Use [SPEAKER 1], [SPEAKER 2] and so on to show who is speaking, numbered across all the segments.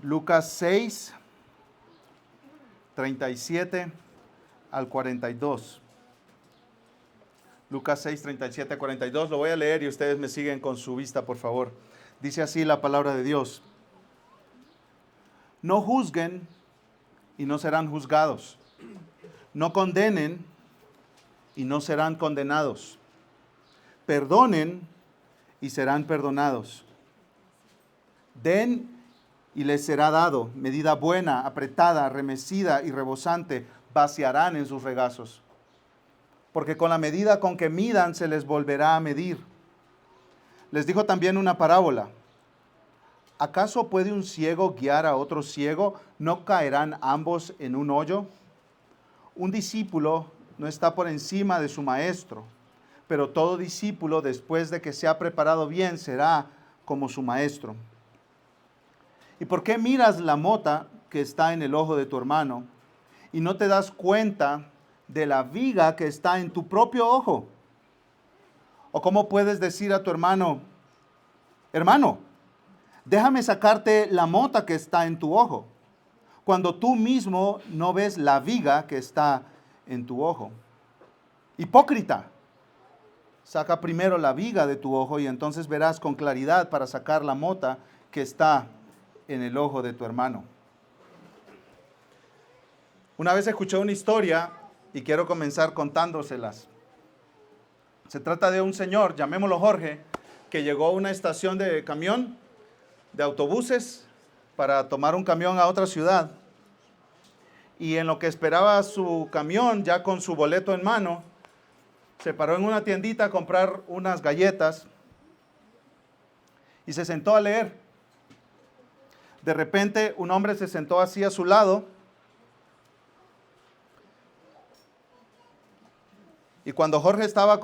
[SPEAKER 1] Lucas 6, 37 al 42. Lucas 6, 37 al 42. Lo voy a leer y ustedes me siguen con su vista, por favor. Dice así la palabra de Dios. No juzguen y no serán juzgados. No condenen y no serán condenados. Perdonen y serán perdonados. Den y les será dado. Medida buena, apretada, remecida y rebosante, vaciarán en sus regazos. Porque con la medida con que midan se les volverá a medir. Les dijo también una parábola. ¿Acaso puede un ciego guiar a otro ciego? ¿No caerán ambos en un hoyo? Un discípulo no está por encima de su maestro, pero todo discípulo, después de que se ha preparado bien, será como su maestro. ¿Y por qué miras la mota que está en el ojo de tu hermano y no te das cuenta de la viga que está en tu propio ojo? ¿O cómo puedes decir a tu hermano, hermano, déjame sacarte la mota que está en tu ojo, cuando tú mismo no ves la viga que está en tu ojo? Hipócrita, saca primero la viga de tu ojo y entonces verás con claridad para sacar la mota que está en el ojo de tu hermano. Una vez escuché una historia y quiero comenzar contándoselas. Se trata de un señor, llamémoslo Jorge, que llegó a una estación de camión, de autobuses, para tomar un camión a otra ciudad. Y en lo que esperaba su camión, ya con su boleto en mano, se paró en una tiendita a comprar unas galletas y se sentó a leer. De repente, un hombre se sentó así a su lado y cuando Jorge estaba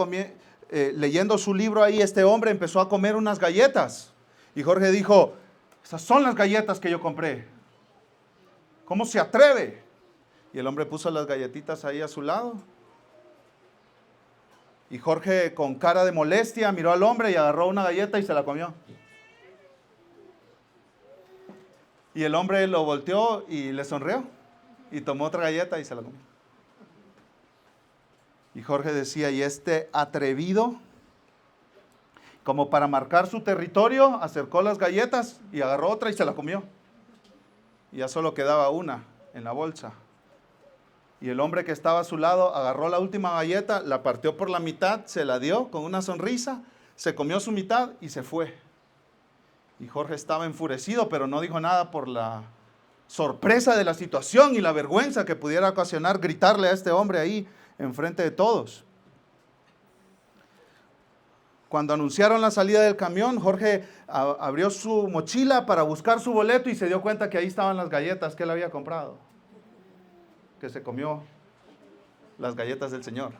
[SPEAKER 1] leyendo su libro ahí, este hombre empezó a comer unas galletas. Y Jorge dijo, esas son las galletas que yo compré. ¿Cómo se atreve? Y el hombre puso las galletitas ahí a su lado. Y Jorge, con cara de molestia, miró al hombre y agarró una galleta y se la comió. Y el hombre lo volteó y le sonrió. Y tomó otra galleta y se la comió. Y Jorge decía, y este atrevido, como para marcar su territorio, acercó las galletas y agarró otra y se la comió. Y ya solo quedaba una en la bolsa. Y el hombre que estaba a su lado agarró la última galleta, la partió por la mitad, se la dio con una sonrisa, se comió su mitad y se fue. Y Jorge estaba enfurecido, pero no dijo nada por la sorpresa de la situación y la vergüenza que pudiera ocasionar gritarle a este hombre ahí enfrente de todos. Cuando anunciaron la salida del camión, Jorge abrió su mochila para buscar su boleto y se dio cuenta que ahí estaban las galletas que él había comprado. Que se comió las galletas del Señor.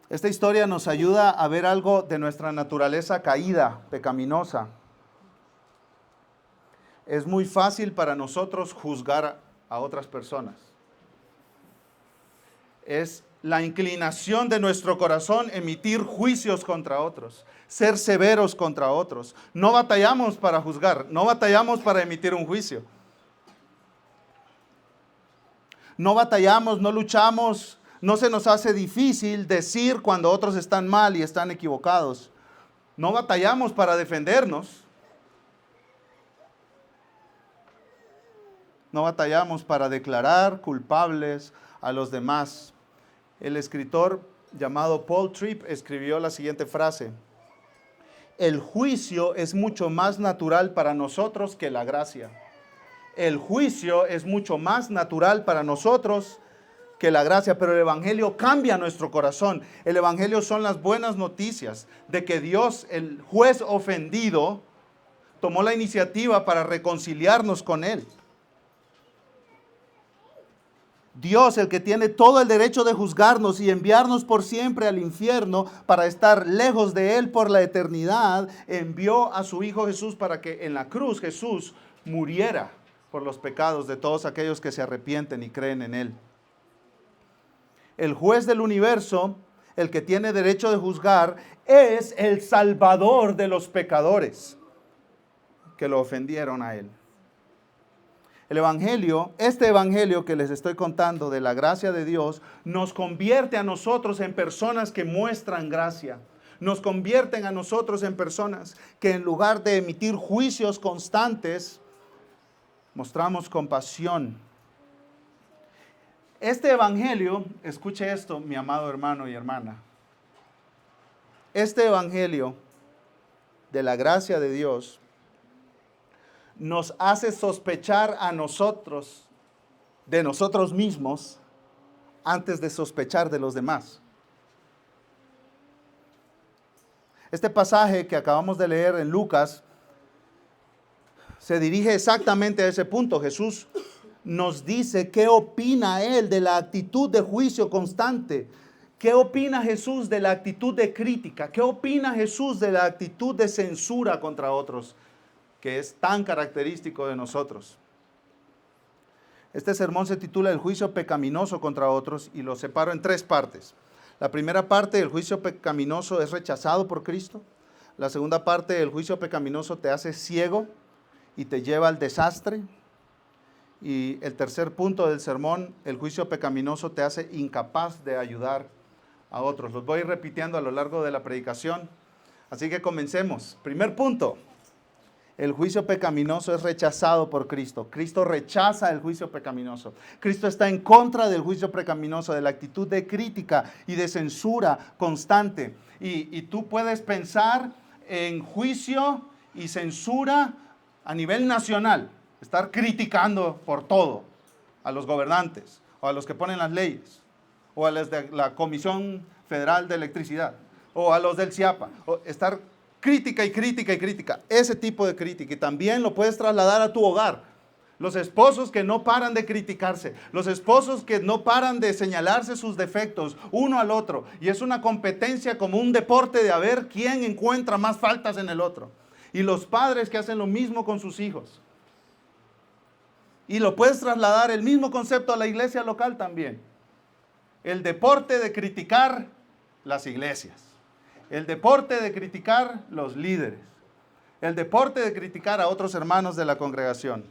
[SPEAKER 1] Esta historia nos ayuda a ver algo de nuestra naturaleza caída, pecaminosa. Es muy fácil para nosotros juzgar a otras personas. Es la inclinación de nuestro corazón emitir juicios contra otros, ser severos contra otros. No batallamos para juzgar, no batallamos para emitir un juicio. No batallamos, no luchamos, no se nos hace difícil decir cuando otros están mal y están equivocados. No batallamos para defendernos. No batallamos para declarar culpables a los demás. El escritor llamado Paul Tripp escribió la siguiente frase: el juicio es mucho más natural para nosotros que la gracia. El juicio es mucho más natural para nosotros que la gracia, pero el evangelio cambia nuestro corazón. El evangelio son las buenas noticias de que Dios, el juez ofendido, tomó la iniciativa para reconciliarnos con Él. Dios, el que tiene todo el derecho de juzgarnos y enviarnos por siempre al infierno para estar lejos de Él por la eternidad, envió a su Hijo Jesús para que en la cruz Jesús muriera por los pecados de todos aquellos que se arrepienten y creen en Él. El juez del universo el que tiene derecho de juzgar, es el Salvador de los pecadores que lo ofendieron a Él. El Evangelio, este Evangelio que les estoy contando de la gracia de Dios, nos convierte a nosotros en personas que muestran gracia. Nos convierten a nosotros en personas que en lugar de emitir juicios constantes, mostramos compasión. Este Evangelio, escuche esto, mi amado hermano y hermana. Este Evangelio de la gracia de Dios nos hace sospechar a nosotros, de nosotros mismos, antes de sospechar de los demás. Este pasaje que acabamos de leer en Lucas se dirige exactamente a ese punto. Jesús nos dice qué opina Él de la actitud de juicio constante. ¿Qué opina Jesús de la actitud de crítica? ¿Qué opina Jesús de la actitud de censura contra otros, que es tan característico de nosotros? Este sermón se titula El juicio pecaminoso contra otros y lo separo en 3 partes. La primera parte, el juicio pecaminoso es rechazado por Cristo. La segunda parte, el juicio pecaminoso te hace ciego y te lleva al desastre. Y el tercer punto del sermón, el juicio pecaminoso te hace incapaz de ayudar a otros. Los voy a ir repitiendo a lo largo de la predicación. Así que comencemos. Primer punto. El juicio pecaminoso es rechazado por Cristo. Cristo rechaza el juicio pecaminoso. Cristo está en contra del juicio pecaminoso, de la actitud de crítica y de censura constante. Y tú puedes pensar en juicio y censura a nivel nacional. Estar criticando por todo a los gobernantes o a los que ponen las leyes o a los de la Comisión Federal de Electricidad o a los del CIAPA. O estar crítica y crítica y crítica, ese tipo de crítica. Y también lo puedes trasladar a tu hogar. Los esposos que no paran de criticarse, los esposos que no paran de señalarse sus defectos uno al otro. Y es una competencia como un deporte de a ver quién encuentra más faltas en el otro. Y los padres que hacen lo mismo con sus hijos. Y lo puedes trasladar el mismo concepto a la iglesia local también. El deporte de criticar las iglesias. El deporte de criticar los líderes. El deporte de criticar a otros hermanos de la congregación.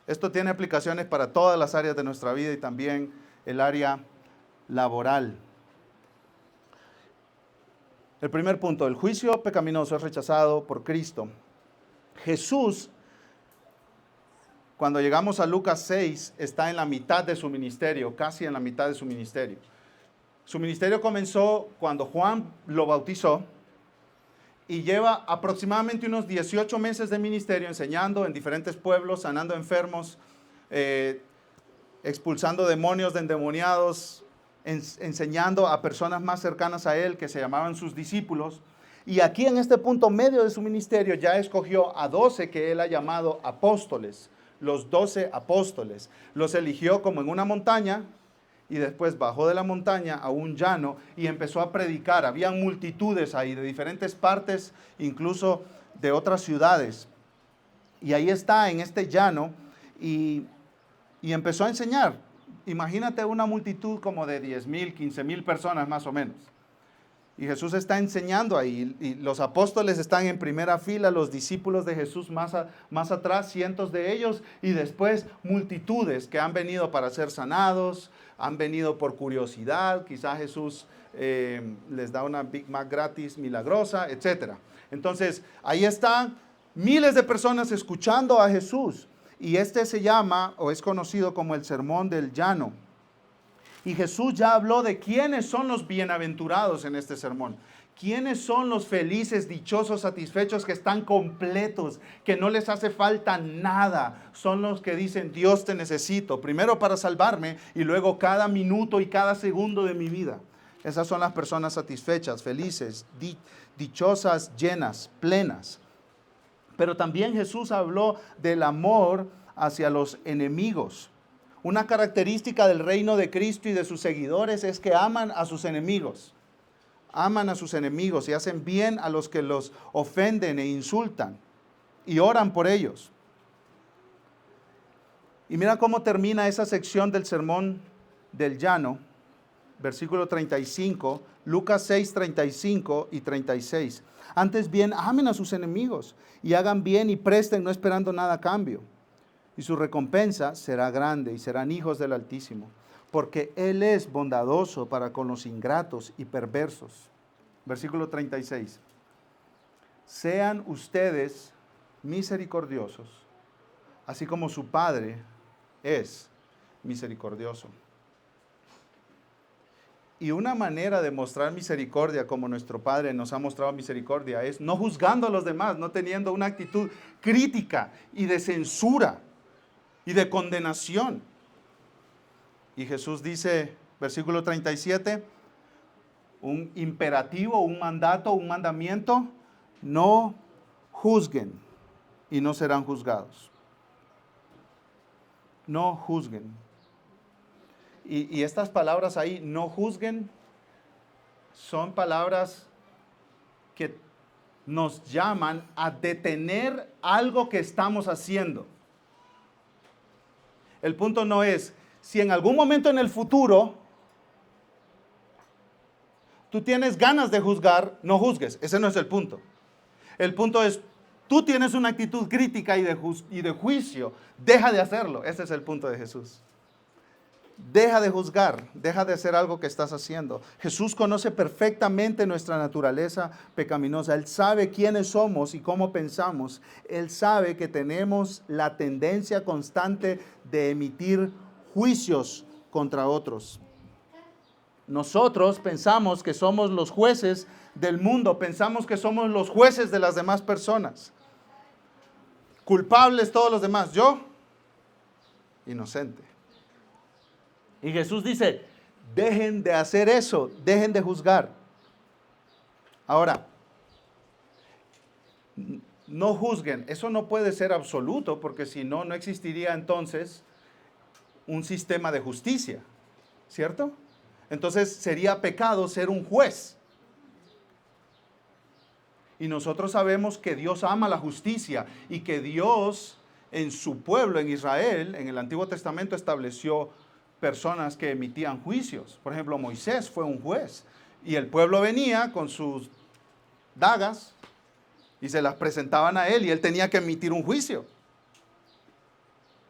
[SPEAKER 1] Esto tiene aplicaciones para todas las áreas de nuestra vida y también el área laboral. El primer punto, el juicio pecaminoso es rechazado por Cristo. Jesús, cuando llegamos a Lucas 6, está en la mitad de su ministerio, casi en la mitad de su ministerio. Su ministerio comenzó cuando Juan lo bautizó y lleva aproximadamente unos 18 meses de ministerio enseñando en diferentes pueblos, sanando enfermos, expulsando demonios de endemoniados, enseñando a personas más cercanas a él que se llamaban sus discípulos. Y aquí en este punto medio de su ministerio ya escogió a 12 que él ha llamado apóstoles, los 12 apóstoles. Los eligió como en una montaña. Y después bajó de la montaña a un llano y empezó a predicar. Habían multitudes ahí de diferentes partes, incluso de otras ciudades. Y ahí está en este llano y empezó a enseñar. Imagínate una multitud como de 10,000, 15,000 personas más o menos. Y Jesús está enseñando ahí. Y los apóstoles están en primera fila, los discípulos de Jesús más atrás, cientos de ellos. Y después multitudes que han venido para ser sanados, han venido por curiosidad, quizá Jesús les da una Big Mac gratis milagrosa, etc. Entonces, ahí están miles de personas escuchando a Jesús. Y este se llama, o es conocido como el Sermón del Llano. Y Jesús ya habló de quiénes son los bienaventurados en este sermón. ¿Quiénes son los felices, dichosos, satisfechos que están completos, que no les hace falta nada? Son los que dicen, Dios te necesito, primero para salvarme y luego cada minuto y cada segundo de mi vida. Esas son las personas satisfechas, felices, dichosas, llenas, plenas. Pero también Jesús habló del amor hacia los enemigos. Una característica del reino de Cristo y de sus seguidores es que aman a sus enemigos. Aman a sus enemigos y hacen bien a los que los ofenden e insultan. Y oran por ellos. Y mira cómo termina esa sección del Sermón del Llano. versículo 35, Lucas 6, 35 y 36. Antes bien, amen a sus enemigos y hagan bien y presten no esperando nada a cambio. Y su recompensa será grande y serán hijos del Altísimo, porque Él es bondadoso para con los ingratos y perversos. Versículo 36. Sean ustedes misericordiosos, así como su Padre es misericordioso. Y una manera de mostrar misericordia como nuestro Padre nos ha mostrado misericordia es no juzgando a los demás, no teniendo una actitud crítica y de censura y de condenación. Y Jesús dice, versículo 37, un imperativo, un mandato, un mandamiento: no juzguen y no serán juzgados. No juzguen. Y estas palabras ahí, no juzguen, son palabras que nos llaman a detener algo que estamos haciendo. El punto no es, si en algún momento en el futuro tú tienes ganas de juzgar, no juzgues. Ese no es el punto. El punto es, tú tienes una actitud crítica y de juicio, deja de hacerlo. Ese es el punto de Jesús. Deja de juzgar, deja de hacer algo que estás haciendo. Jesús conoce perfectamente nuestra naturaleza pecaminosa. Él sabe quiénes somos y cómo pensamos. Él sabe que tenemos la tendencia constante de emitir juicios contra otros. Nosotros pensamos que somos los jueces del mundo, pensamos que somos los jueces de las demás personas. Culpables todos los demás, yo, inocente. Y Jesús dice, dejen de hacer eso, dejen de juzgar. Ahora, no juzguen, eso no puede ser absoluto, porque si no, no existiría entonces un sistema de justicia, ¿cierto? Entonces sería pecado ser un juez. Y nosotros sabemos que Dios ama la justicia y que Dios en su pueblo, en Israel, en el Antiguo Testamento estableció personas que emitían juicios. Por ejemplo, Moisés fue un juez y el pueblo venía con sus dagas y se las presentaban a él y él tenía que emitir un juicio.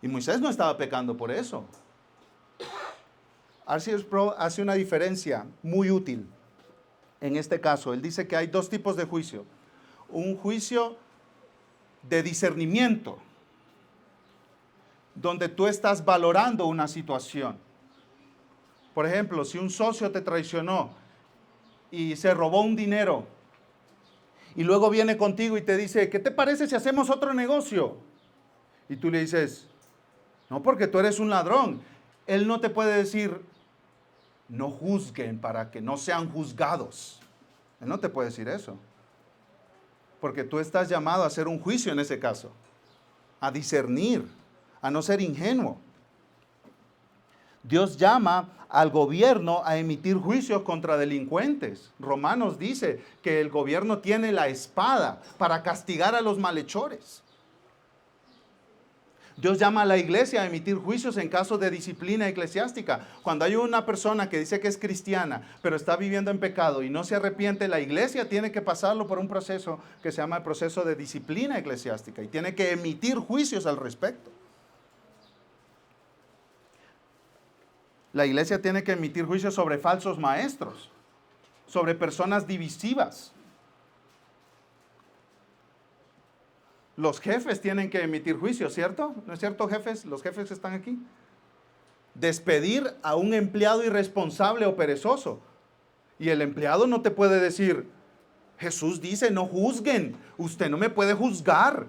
[SPEAKER 1] Y Moisés no estaba pecando por eso. R.C. Sproul hace una diferencia muy útil en este caso. Él dice que hay dos tipos de juicio. Un juicio de discernimiento, donde tú estás valorando una situación. Por ejemplo, si un socio te traicionó y se robó un dinero y luego viene contigo y te dice, ¿qué te parece si hacemos otro negocio? Y tú le dices, no, porque tú eres un ladrón. Él no te puede decir, no juzguen para que no sean juzgados. Él no te puede decir eso. Porque tú estás llamado a hacer un juicio en ese caso, a discernir, a no ser ingenuo. Dios llama al gobierno a emitir juicios contra delincuentes. Romanos dice que el gobierno tiene la espada para castigar a los malhechores. Dios llama a la iglesia a emitir juicios en caso de disciplina eclesiástica. Cuando hay una persona que dice que es cristiana, pero está viviendo en pecado y no se arrepiente, la iglesia tiene que pasarlo por un proceso que se llama el proceso de disciplina eclesiástica y tiene que emitir juicios al respecto. La iglesia tiene que emitir juicios sobre falsos maestros, sobre personas divisivas. Los jefes tienen que emitir juicios, ¿cierto? ¿No es cierto, jefes? Los jefes están aquí. Despedir a un empleado irresponsable o perezoso. Y el empleado no te puede decir, Jesús dice, no juzguen. Usted no me puede juzgar.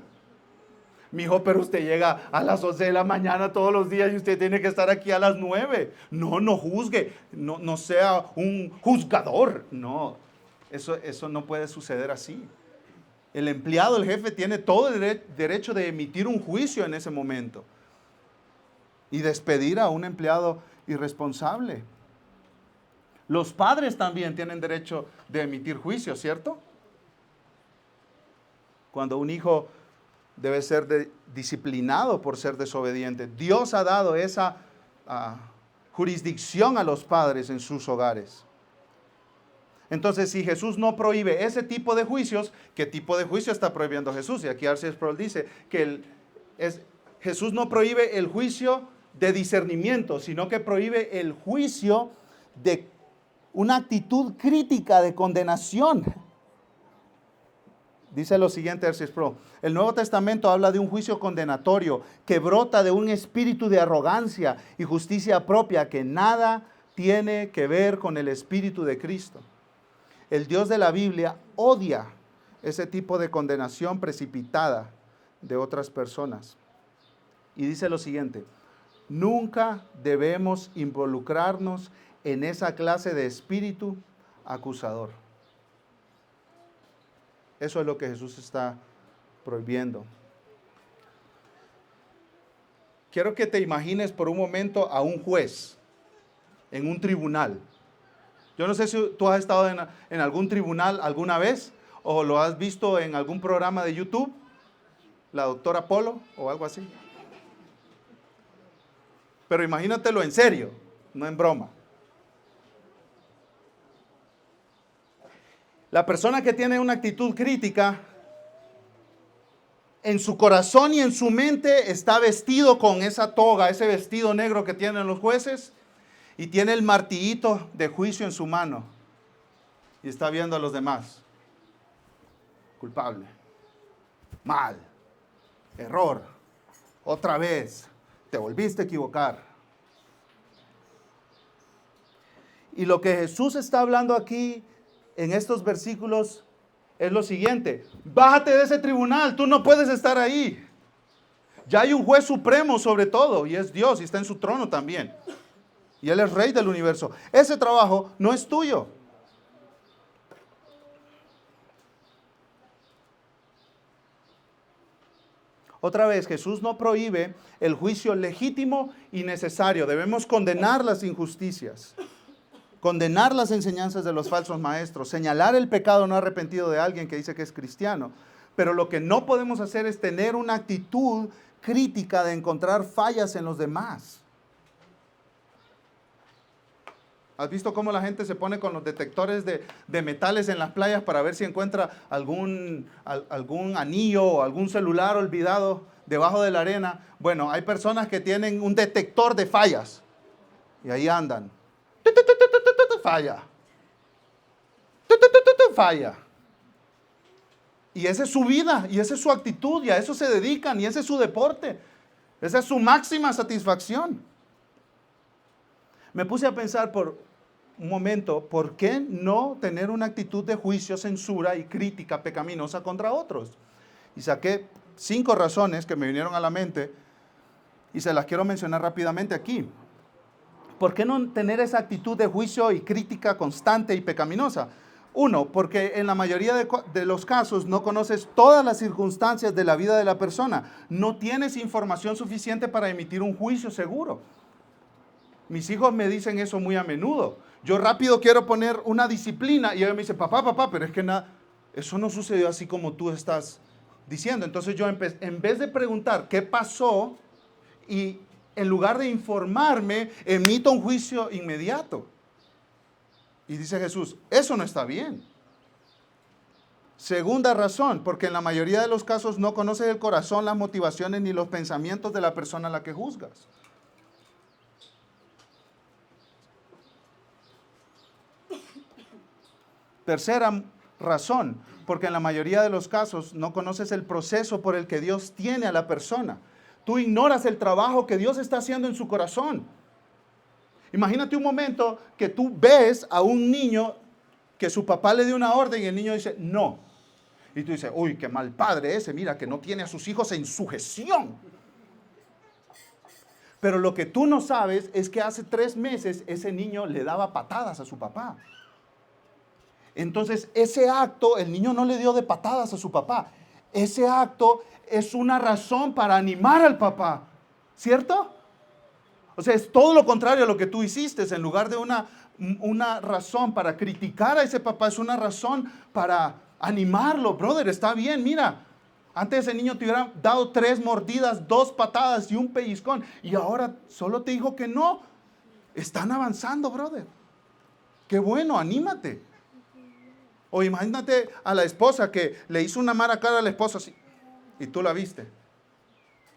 [SPEAKER 1] Mijo, pero usted llega a las 11 de la mañana todos los días y usted tiene que estar aquí a las 9. No, no juzgue. No sea un juzgador. No, eso no puede suceder así. El empleado, el jefe, tiene todo el derecho de emitir un juicio en ese momento y despedir a un empleado irresponsable. Los padres también tienen derecho de emitir juicio, ¿cierto? Cuando un hijo debe ser disciplinado por ser desobediente. Dios ha dado esa jurisdicción a los padres en sus hogares. Entonces, si Jesús no prohíbe ese tipo de juicios, ¿qué tipo de juicio está prohibiendo Jesús? Y aquí R.C. Sproul dice que Jesús no prohíbe el juicio de discernimiento, sino que prohíbe el juicio de una actitud crítica de condenación. Dice lo siguiente R.C. Sproul: el Nuevo Testamento habla de un juicio condenatorio que brota de un espíritu de arrogancia y justicia propia que nada tiene que ver con el espíritu de Cristo. El Dios de la Biblia odia ese tipo de condenación precipitada de otras personas. Y dice lo siguiente: nunca debemos involucrarnos en esa clase de espíritu acusador. Eso es lo que Jesús está prohibiendo. Quiero que te imagines por un momento a un juez en un tribunal. Yo no sé si tú has estado en algún tribunal alguna vez o lo has visto en algún programa de YouTube, la doctora Polo o algo así. Pero imagínatelo en serio, no en broma. La persona que tiene una actitud crítica, en su corazón y en su mente está vestido con esa toga, ese vestido negro que tienen los jueces, y tiene el martillito de juicio en su mano y está viendo a los demás. Culpable, mal, error, otra vez, te volviste a equivocar. Y lo que Jesús está hablando aquí en estos versículos es lo siguiente: bájate de ese tribunal, tú no puedes estar ahí. Ya hay un juez supremo sobre todo, y es Dios, y está en su trono también. Y Él es rey del universo. Ese trabajo no es tuyo. Otra vez, Jesús no prohíbe el juicio legítimo y necesario. Debemos condenar las injusticias, condenar las enseñanzas de los falsos maestros, señalar el pecado no arrepentido de alguien que dice que es cristiano. Pero lo que no podemos hacer es tener una actitud crítica de encontrar fallas en los demás. ¿Has visto cómo la gente se pone con los detectores de metales en las playas para ver si encuentra algún anillo o algún celular olvidado debajo de la arena? Bueno, hay personas que tienen un detector de fallas y ahí andan. Falla. Falla. Y esa es su vida, y esa es su actitud, y a eso se dedican, y ese es su deporte. Esa es su máxima satisfacción. Me puse a pensar por un momento, ¿por qué no tener una actitud de juicio, censura y crítica pecaminosa contra otros? Y saqué 5 razones que me vinieron a la mente y se las quiero mencionar rápidamente aquí. ¿Por qué no tener esa actitud de juicio y crítica constante y pecaminosa? 1, porque en la mayoría de los casos no conoces todas las circunstancias de la vida de la persona. No tienes información suficiente para emitir un juicio seguro. Mis hijos me dicen eso muy a menudo. Yo rápido quiero poner una disciplina y ellos me dicen: papá, pero es que eso no sucedió así como tú estás diciendo. Entonces yo en vez de preguntar qué pasó y en lugar de informarme, emito un juicio inmediato. Y dice Jesús, eso no está bien. Segunda razón, porque en la mayoría de los casos no conoces el corazón, las motivaciones ni los pensamientos de la persona a la que juzgas. Tercera razón, porque en la mayoría de los casos no conoces el proceso por el que Dios tiene a la persona. Tú ignoras el trabajo que Dios está haciendo en su corazón. Imagínate un momento que tú ves a un niño que su papá le dio una orden y el niño dice no. Y tú dices, uy, qué mal padre ese, mira que no tiene a sus hijos en sujeción. Pero lo que tú no sabes es que hace 3 meses ese niño le daba patadas a su papá. Entonces ese acto, el niño no le dio de patadas a su papá. Ese acto es una razón para animar al papá, ¿cierto? O sea, es todo lo contrario a lo que tú hiciste. En lugar de una razón para criticar a ese papá, es una razón para animarlo. Brother, está bien, mira. Antes ese niño te hubiera dado 3 mordidas, 2 patadas y un pellizcón. Y ahora solo te dijo que no. Están avanzando, brother. Qué bueno, anímate. O imagínate a la esposa que le hizo una mala cara al esposo así, y tú la viste.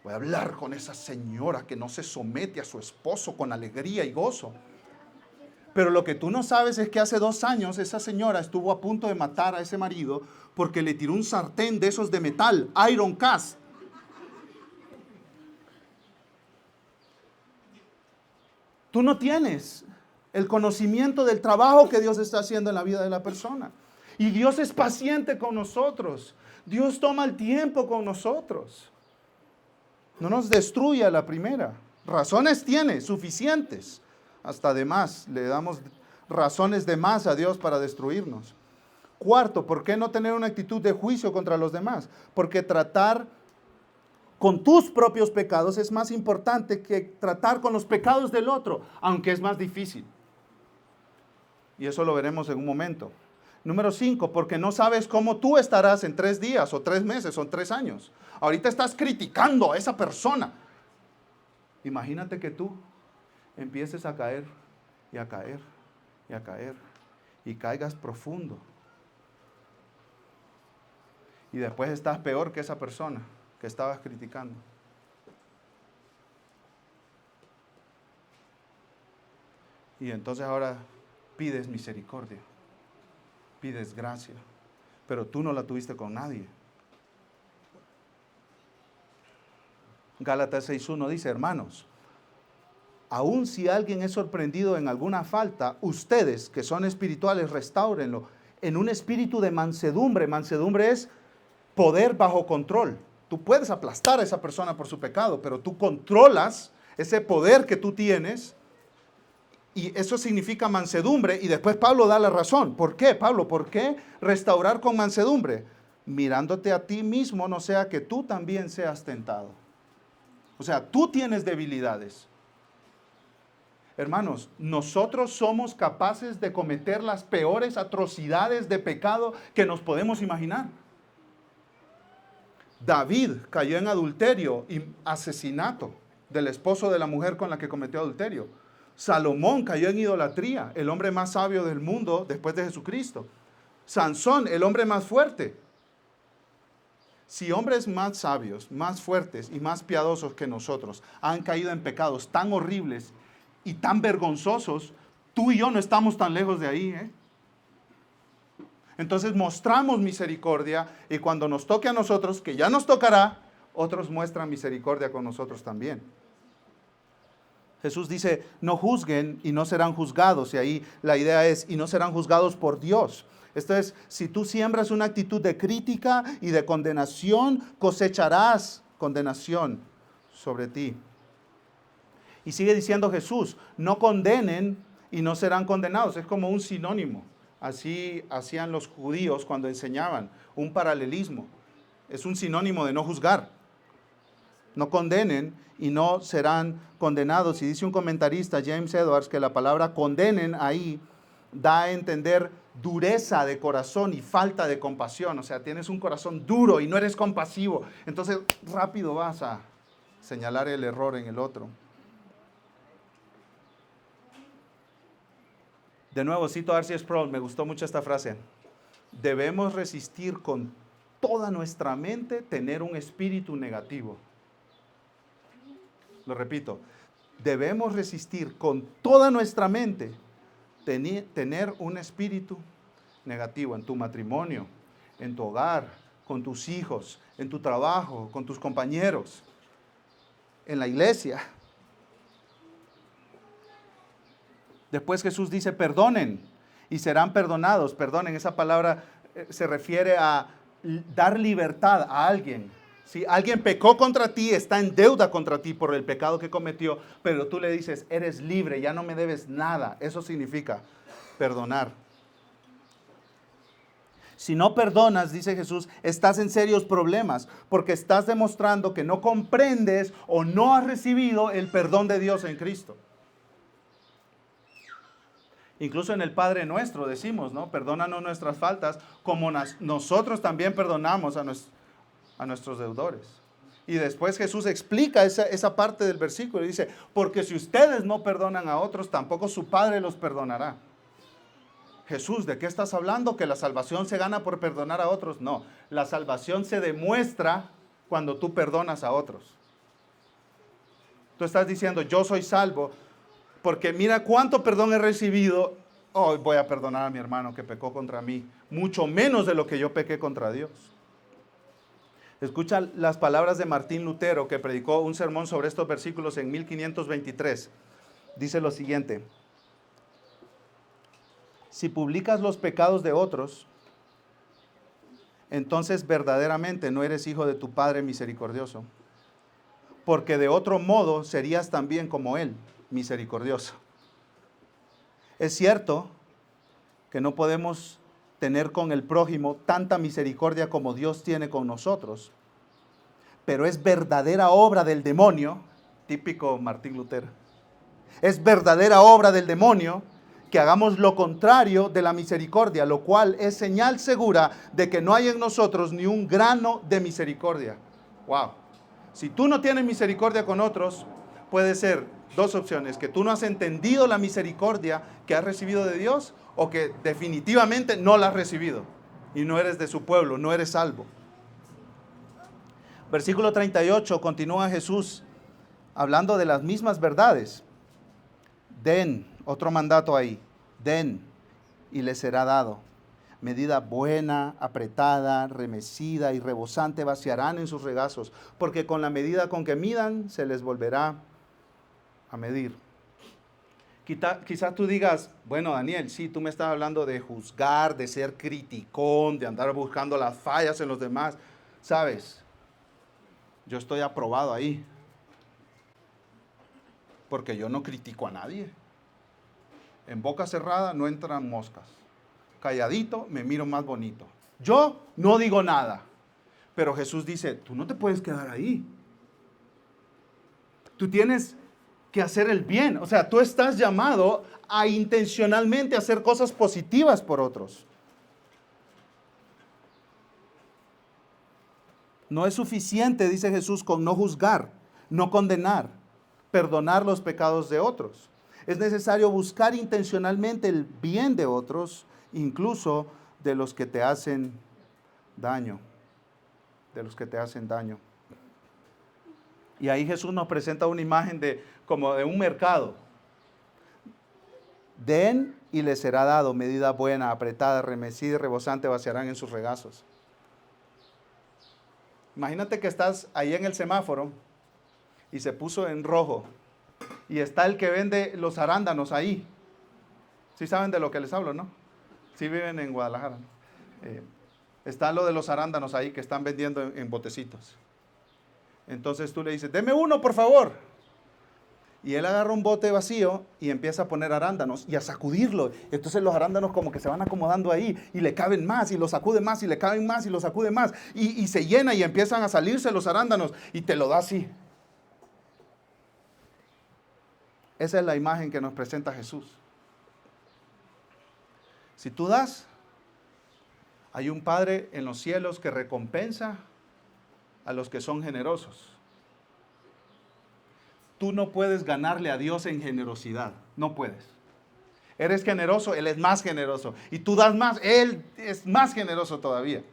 [SPEAKER 1] Voy a hablar con esa señora que no se somete a su esposo con alegría y gozo. Pero lo que tú no sabes es que hace 2 años esa señora estuvo a punto de matar a ese marido porque le tiró un sartén de esos de metal, iron cast. Tú no tienes el conocimiento del trabajo que Dios está haciendo en la vida de la persona. Y Dios es paciente con nosotros. Dios toma el tiempo con nosotros. No nos destruye a la primera. Razones tiene, suficientes. Hasta de más. Le damos razones de más a Dios para destruirnos. Cuarto, ¿por qué no tener una actitud de juicio contra los demás? Porque tratar con tus propios pecados es más importante que tratar con los pecados del otro, aunque es más difícil. Y eso lo veremos en un momento. Número 5, porque no sabes cómo tú estarás en 3 días, o 3 meses, o 3 años. Ahorita estás criticando a esa persona. Imagínate que tú empieces a caer, y a caer, y a caer, y caigas profundo. Y después estás peor que esa persona que estabas criticando. Y entonces ahora pides misericordia, pides gracia, pero tú no la tuviste con nadie. Gálatas 6:1 dice, hermanos, aun si alguien es sorprendido en alguna falta, ustedes que son espirituales, restáurenlo en un espíritu de mansedumbre. Mansedumbre es poder bajo control. Tú puedes aplastar a esa persona por su pecado, pero tú controlas ese poder que tú tienes, y eso significa mansedumbre. Y después Pablo da la razón. ¿Por qué, Pablo? ¿Por qué restaurar con mansedumbre? Mirándote a ti mismo, no sea que tú también seas tentado. O sea, tú tienes debilidades. Hermanos, nosotros somos capaces de cometer las peores atrocidades de pecado que nos podemos imaginar. David cayó en adulterio y asesinato del esposo de la mujer con la que cometió adulterio. Salomón cayó en idolatría, el hombre más sabio del mundo después de Jesucristo. Sansón, el hombre más fuerte. Si hombres más sabios, más fuertes y más piadosos que nosotros han caído en pecados tan horribles y tan vergonzosos, tú y yo no estamos tan lejos de ahí, ¿eh? Entonces mostramos misericordia, y cuando nos toque a nosotros, que ya nos tocará, otros muestran misericordia con nosotros también. Jesús dice, no juzguen y no serán juzgados. Y ahí la idea es, y no serán juzgados por Dios. Esto es, si tú siembras una actitud de crítica y de condenación, cosecharás condenación sobre ti. Y sigue diciendo Jesús, no condenen y no serán condenados. Es como un sinónimo. Así hacían los judíos cuando enseñaban, un paralelismo. Es un sinónimo de no juzgar. No condenen y no serán condenados. Y dice un comentarista, James Edwards, que la palabra condenen ahí da a entender dureza de corazón y falta de compasión. O sea, tienes un corazón duro y no eres compasivo. Entonces rápido vas a señalar el error en el otro. De nuevo, cito a R.C. Sproul, me gustó mucho esta frase. Debemos resistir con toda nuestra mente tener un espíritu negativo. Lo repito, debemos resistir con toda nuestra mente tener un espíritu negativo en tu matrimonio, en tu hogar, con tus hijos, en tu trabajo, con tus compañeros, en la iglesia. Después Jesús dice, perdonen y serán perdonados. Perdonen, esa palabra se refiere a dar libertad a alguien. Si alguien pecó contra ti, está en deuda contra ti por el pecado que cometió, pero tú le dices, eres libre, ya no me debes nada. Eso significa perdonar. Si no perdonas, dice Jesús, estás en serios problemas, porque estás demostrando que no comprendes o no has recibido el perdón de Dios en Cristo. Incluso en el Padre Nuestro decimos, ¿no? Perdónanos nuestras faltas como nosotros también perdonamos a nuestros deudores. Y después Jesús explica esa parte del versículo y dice, porque si ustedes no perdonan a otros, tampoco su Padre los perdonará. Jesús, ¿de qué estás hablando? ¿Que la salvación se gana por perdonar a otros? No, la salvación se demuestra cuando tú perdonas a otros. Tú estás diciendo, yo soy salvo, porque mira cuánto perdón he recibido. Hoy voy a perdonar a mi hermano que pecó contra mí, mucho menos de lo que yo pequé contra Dios. Escucha las palabras de Martín Lutero, que predicó un sermón sobre estos versículos en 1523. Dice lo siguiente: si publicas los pecados de otros, entonces verdaderamente no eres hijo de tu Padre misericordioso, porque de otro modo serías también como Él, misericordioso. Es cierto que no podemos tener con el prójimo tanta misericordia como Dios tiene con nosotros, pero es verdadera obra del demonio, típico Martín Lutero, es verdadera obra del demonio que hagamos lo contrario de la misericordia, lo cual es señal segura de que no hay en nosotros ni un grano de misericordia. Wow. Si tú no tienes misericordia con otros, puede ser dos opciones: que tú no has entendido la misericordia que has recibido de Dios, o que definitivamente no la has recibido y no eres de su pueblo, no eres salvo. Versículo 38, continúa Jesús hablando de las mismas verdades. Den, otro mandato ahí, den y les será dado. Medida buena, apretada, remecida y rebosante vaciarán en sus regazos, porque con la medida con que midan se les volverá a medir. Quizás tú digas, bueno, Daniel, sí, tú me estás hablando de juzgar, de ser criticón, de andar buscando las fallas en los demás. ¿Sabes? Yo estoy aprobado ahí, porque yo no critico a nadie. En boca cerrada no entran moscas. Calladito me miro más bonito. Yo no digo nada. Pero Jesús dice, tú no te puedes quedar ahí. Tú tienes que hacer el bien. O sea, tú estás llamado a intencionalmente hacer cosas positivas por otros. No es suficiente, dice Jesús, con no juzgar, no condenar, perdonar los pecados de otros. Es necesario buscar intencionalmente el bien de otros, incluso de los que te hacen daño. De los que te hacen daño. Y ahí Jesús nos presenta una imagen como de un mercado. Den y les será dado, medida buena, apretada, remecida y rebosante vaciarán en sus regazos. Imagínate que estás ahí en el semáforo y se puso en rojo y está el que vende los arándanos ahí. ¿Sí saben de lo que les hablo, no? Sí viven en Guadalajara, ¿no? Está lo de los arándanos ahí que están vendiendo en botecitos. Entonces tú le dices, deme uno por favor. Y él agarra un bote vacío y empieza a poner arándanos y a sacudirlo. Entonces los arándanos como que se van acomodando ahí y le caben más y los sacude más y le caben más y los sacude más. Y se llena y empiezan a salirse los arándanos y te lo da así. Esa es la imagen que nos presenta Jesús. Si tú das, hay un Padre en los cielos que recompensa a los que son generosos. Tú no puedes ganarle a Dios en generosidad, no puedes. Eres generoso, Él es más generoso. Y tú das más, Él es más generoso todavía.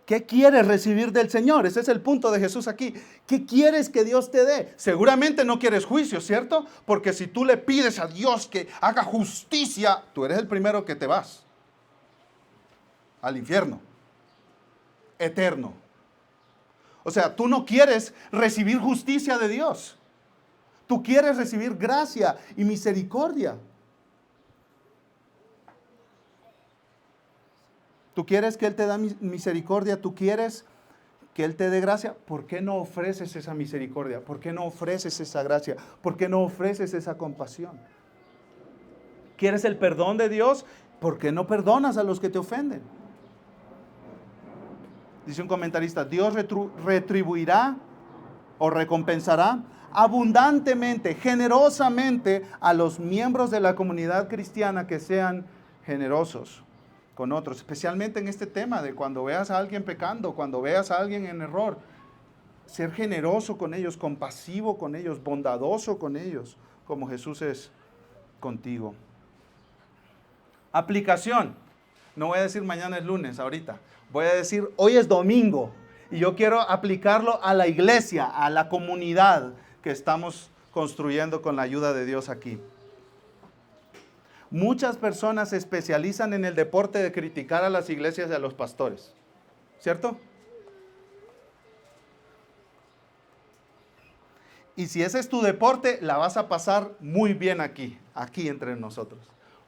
[SPEAKER 1] ¿Qué quieres recibir del Señor? Ese es el punto de Jesús aquí. ¿Qué quieres que Dios te dé? Seguramente no quieres juicio, ¿cierto? Porque si tú le pides a Dios que haga justicia, tú eres el primero que te vas al infierno eterno. O sea, tú no quieres recibir justicia de Dios. Tú quieres recibir gracia y misericordia. Tú quieres que Él te dé misericordia, tú quieres que Él te dé gracia. ¿Por qué no ofreces esa misericordia? ¿Por qué no ofreces esa gracia? ¿Por qué no ofreces esa compasión? ¿Quieres el perdón de Dios? ¿Por qué no perdonas a los que te ofenden? Dice un comentarista, Dios retribuirá o recompensará abundantemente, generosamente a los miembros de la comunidad cristiana que sean generosos con otros, especialmente en este tema de cuando veas a alguien pecando, cuando veas a alguien en error, ser generoso con ellos, compasivo con ellos, bondadoso con ellos, como Jesús es contigo. Aplicación. No voy a decir mañana es lunes ahorita. Voy a decir hoy es domingo. Y yo quiero aplicarlo a la iglesia, a la comunidad que estamos construyendo con la ayuda de Dios aquí. Muchas personas se especializan en el deporte de criticar a las iglesias y a los pastores. ¿Cierto? Y si ese es tu deporte, la vas a pasar muy bien aquí entre nosotros.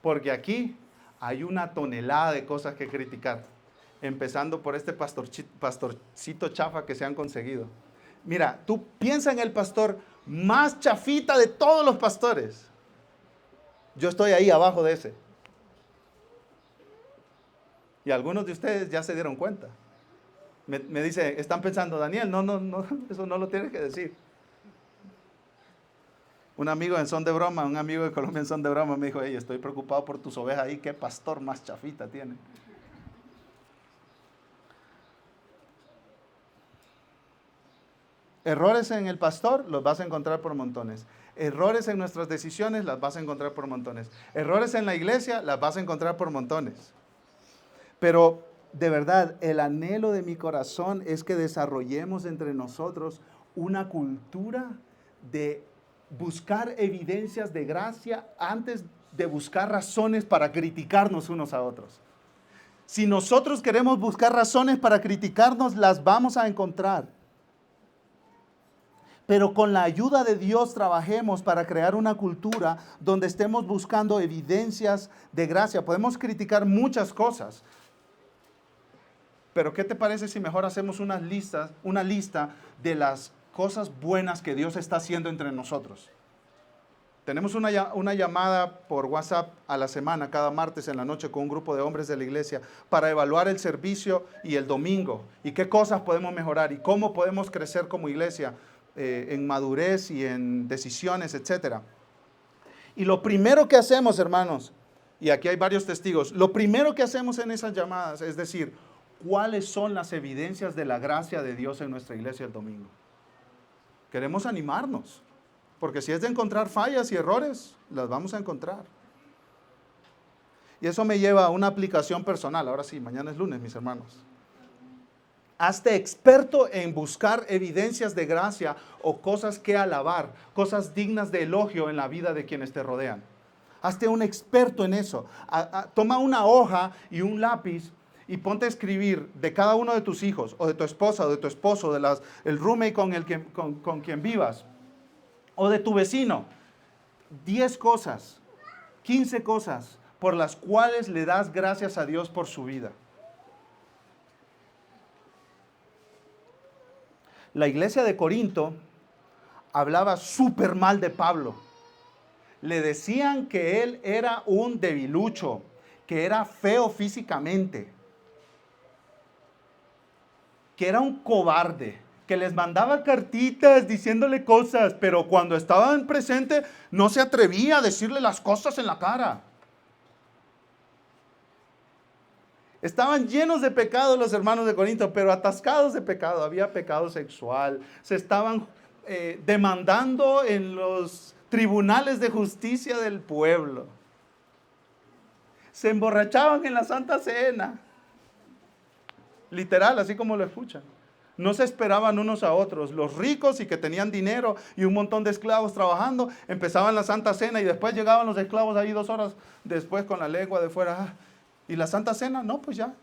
[SPEAKER 1] Porque aquí hay una tonelada de cosas que criticar. Empezando por este pastorcito chafa que se han conseguido. Mira, tú piensa en el pastor más chafita de todos los pastores. Yo estoy ahí abajo de ese. Y algunos de ustedes ya se dieron cuenta. Me dice, están pensando, Daniel, no, eso no lo tienes que decir. Un amigo en son de broma, un amigo de Colombia en son de broma me dijo, hey, estoy preocupado por tus ovejas ahí, qué pastor más chafita tiene. Errores en el pastor los vas a encontrar por montones. Errores en nuestras decisiones las vas a encontrar por montones. Errores en la iglesia las vas a encontrar por montones. Pero de verdad, el anhelo de mi corazón es que desarrollemos entre nosotros una cultura de buscar evidencias de gracia antes de buscar razones para criticarnos unos a otros. Si nosotros queremos buscar razones para criticarnos, las vamos a encontrar. Pero con la ayuda de Dios trabajemos para crear una cultura donde estemos buscando evidencias de gracia. Podemos criticar muchas cosas. Pero ¿qué te parece si mejor hacemos una lista de las cosas buenas que Dios está haciendo entre nosotros? Tenemos una llamada por WhatsApp a la semana, cada martes en la noche, con un grupo de hombres de la iglesia para evaluar el servicio y el domingo. Y qué cosas podemos mejorar y cómo podemos crecer como iglesia. En madurez y en decisiones, etc. Y lo primero que hacemos, hermanos, y aquí hay varios testigos, lo primero que hacemos en esas llamadas es decir, ¿cuáles son las evidencias de la gracia de Dios en nuestra iglesia el domingo? Queremos animarnos, porque si es de encontrar fallas y errores, las vamos a encontrar. Y eso me lleva a una aplicación personal. Ahora sí, mañana es lunes, mis hermanos. Hazte experto en buscar evidencias de gracia o cosas que alabar, cosas dignas de elogio en la vida de quienes te rodean. Hazte un experto en eso. Toma una hoja y un lápiz y ponte a escribir de cada uno de tus hijos, o de tu esposa, o de tu esposo, el roommate con quien vivas, o de tu vecino, 10 cosas, 15 cosas por las cuales le das gracias a Dios por su vida. La iglesia de Corinto hablaba súper mal de Pablo. Le decían que él era un debilucho, que era feo físicamente, que era un cobarde, que les mandaba cartitas diciéndole cosas, pero cuando estaban presentes no se atrevía a decirle las cosas en la cara. Estaban llenos de pecado los hermanos de Corinto, pero atascados de pecado. Había pecado sexual. Se estaban demandando en los tribunales de justicia del pueblo. Se emborrachaban en la Santa Cena. Literal, así como lo escuchan. No se esperaban unos a otros. Los ricos y que tenían dinero y un montón de esclavos trabajando, empezaban la Santa Cena y después llegaban los esclavos ahí 2 horas después con la lengua de fuera. ¿Y la Santa Cena? No, pues ya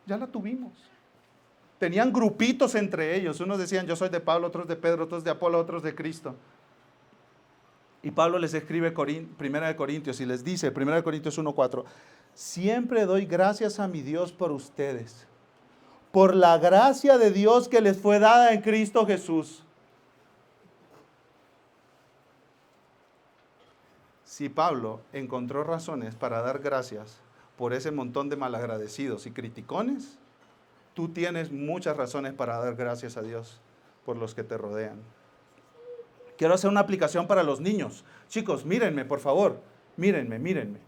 [SPEAKER 1] la tuvimos. Tenían grupitos entre ellos. Unos decían, yo soy de Pablo, otros de Pedro, otros de Apolo, otros de Cristo. Y Pablo les escribe 1 Corintios y les dice, 1 Corintios 1:4, siempre doy gracias a mi Dios por ustedes, por la gracia de Dios que les fue dada en Cristo Jesús. Si Pablo encontró razones para dar gracias por ese montón de malagradecidos y criticones, tú tienes muchas razones para dar gracias a Dios por los que te rodean. Quiero hacer una aplicación para los niños. Chicos, mírenme, por favor. Mírenme.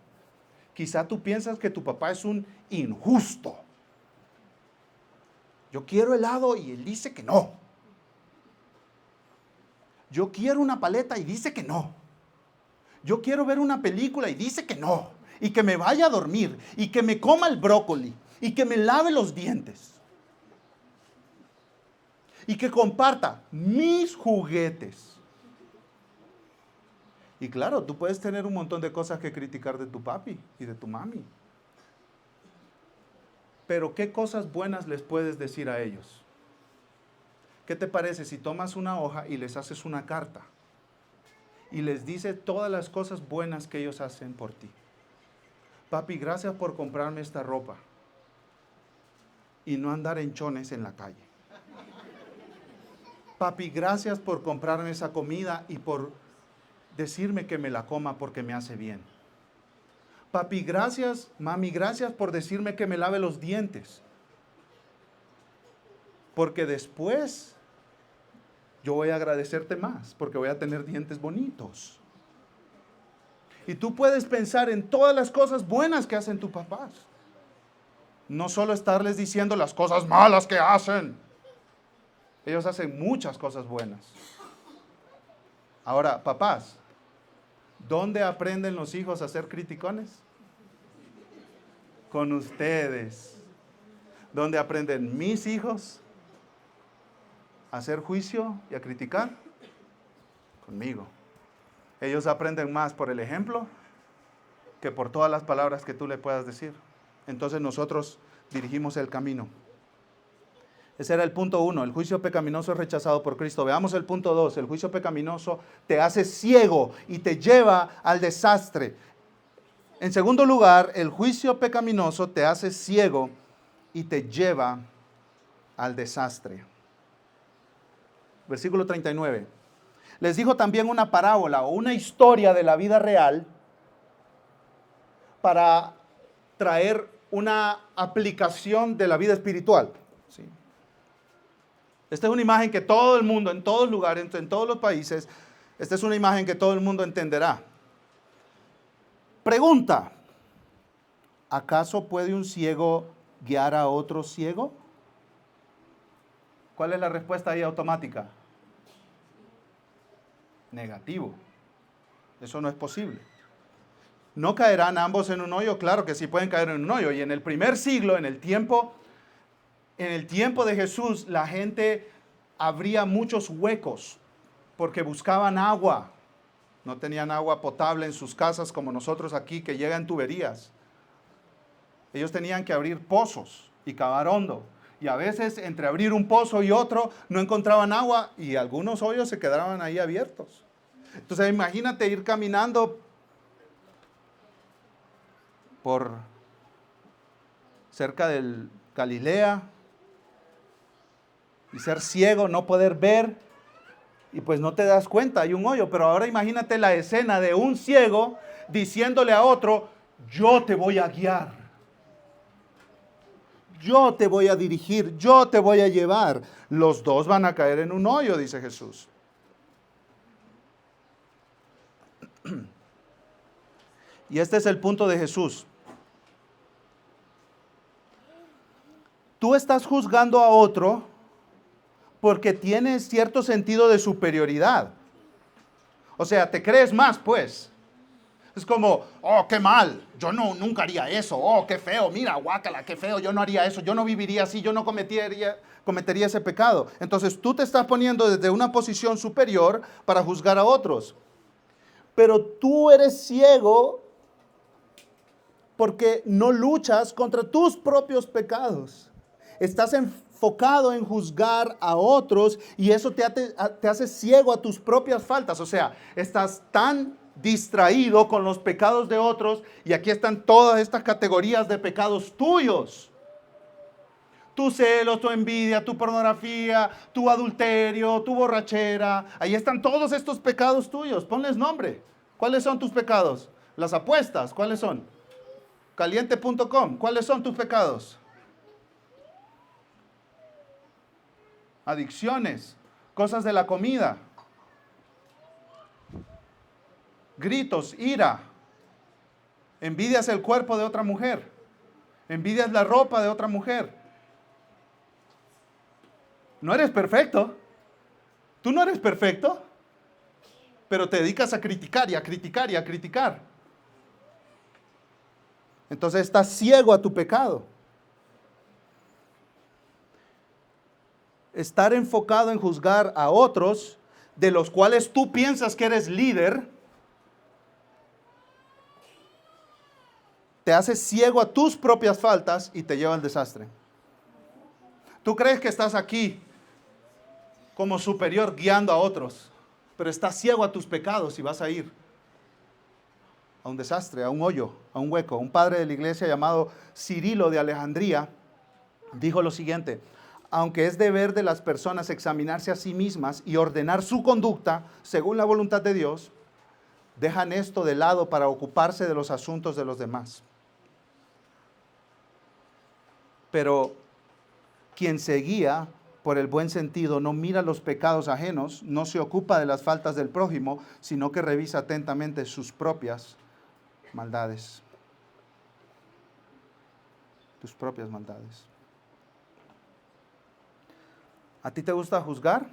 [SPEAKER 1] Quizá tú piensas que tu papá es un injusto. Yo quiero helado y él dice que no. Yo quiero una paleta y dice que no. Yo quiero ver una película y dice que no. Y que me vaya a dormir. Y que me coma el brócoli. Y que me lave los dientes. Y que comparta mis juguetes. Y claro, tú puedes tener un montón de cosas que criticar de tu papi y de tu mami. Pero ¿qué cosas buenas les puedes decir a ellos? ¿Qué te parece si tomas una hoja y les haces una carta? Y les dices todas las cosas buenas que ellos hacen por ti. Papi, gracias por comprarme esta ropa. Y no andar en chones en la calle. Papi, gracias por comprarme esa comida y por decirme que me la coma porque me hace bien. Papi, gracias, mami, gracias por decirme que me lave los dientes. Porque después yo voy a agradecerte más, porque voy a tener dientes bonitos. Y tú puedes pensar en todas las cosas buenas que hacen tus papás. No solo estarles diciendo las cosas malas que hacen. Ellos hacen muchas cosas buenas. Ahora, papás, ¿dónde aprenden los hijos a ser criticones? Con ustedes. ¿Dónde aprenden mis hijos a hacer juicio y a criticar? Conmigo. Ellos aprenden más por el ejemplo que por todas las palabras que tú le puedas decir. Entonces nosotros dirigimos el camino. Ese era el punto 1, el juicio pecaminoso es rechazado por Cristo. Veamos el punto 2, el juicio pecaminoso te hace ciego y te lleva al desastre. En segundo lugar, el juicio pecaminoso te hace ciego y te lleva al desastre. Versículo 39. Les dijo también una parábola o una historia de la vida real para traer una aplicación de la vida espiritual. ¿Sí? Esta es una imagen que todo el mundo, en todos lugares, en todos los países, esta es una imagen que todo el mundo entenderá. Pregunta: ¿acaso puede un ciego guiar a otro ciego? ¿Cuál es la respuesta ahí automática? Negativo. Eso no es posible. ¿No caerán ambos en un hoyo? Claro que sí pueden caer en un hoyo. Y en el primer siglo, en el tiempo de Jesús, la gente abría muchos huecos porque buscaban agua. No tenían agua potable en sus casas como nosotros aquí, que llega en tuberías. Ellos tenían que abrir pozos y cavar hondo. Y a veces entre abrir un pozo y otro no encontraban agua y algunos hoyos se quedaban ahí abiertos. Entonces imagínate ir caminando por cerca del Galilea y ser ciego, no poder ver y pues no te das cuenta, hay un hoyo. Pero ahora imagínate la escena de un ciego diciéndole a otro: yo te voy a guiar, yo te voy a dirigir, yo te voy a llevar. Los dos van a caer en un hoyo, dice Jesús. Y este es el punto de Jesús. Tú estás juzgando a otro porque tienes cierto sentido de superioridad. O sea, te crees más, pues. Es como: oh, qué mal, yo nunca haría eso. Oh, qué feo, mira, guácala, qué feo, yo no haría eso, yo no viviría así, yo no cometería ese pecado. Entonces tú te estás poniendo desde una posición superior para juzgar a otros. Pero tú eres ciego porque no luchas contra tus propios pecados. Estás enfocado en juzgar a otros y eso te hace ciego a tus propias faltas. O sea, estás tan distraído con los pecados de otros y aquí están todas estas categorías de pecados tuyos. Tu celo, tu envidia, tu pornografía, tu adulterio, tu borrachera. Ahí están todos estos pecados tuyos. Ponles nombre. ¿Cuáles son tus pecados? Las apuestas, ¿cuáles son? Caliente.com, ¿cuáles son tus pecados? Adicciones, cosas de la comida, gritos, ira, Envidias el cuerpo de otra mujer. Envidias la ropa de otra mujer. No eres perfecto. Tú no eres perfecto. Pero te dedicas a criticar y a criticar y a criticar. Entonces estás ciego a tu pecado. Estar enfocado en juzgar a otros, de los cuales tú piensas que eres líder, te hace ciego a tus propias faltas y te lleva al desastre. Tú crees que estás aquí como superior guiando a otros, pero estás ciego a tus pecados y vas a ir a un desastre, a un hoyo, a un hueco. Un padre de la iglesia llamado Cirilo de Alejandría dijo lo siguiente: aunque es deber de las personas examinarse a sí mismas y ordenar su conducta según la voluntad de Dios, dejan esto de lado para ocuparse de los asuntos de los demás. Pero quien se guía por el buen sentido no mira los pecados ajenos, no se ocupa de las faltas del prójimo, sino que revisa atentamente sus propias maldades. Tus propias maldades. ¿A ti te gusta juzgar?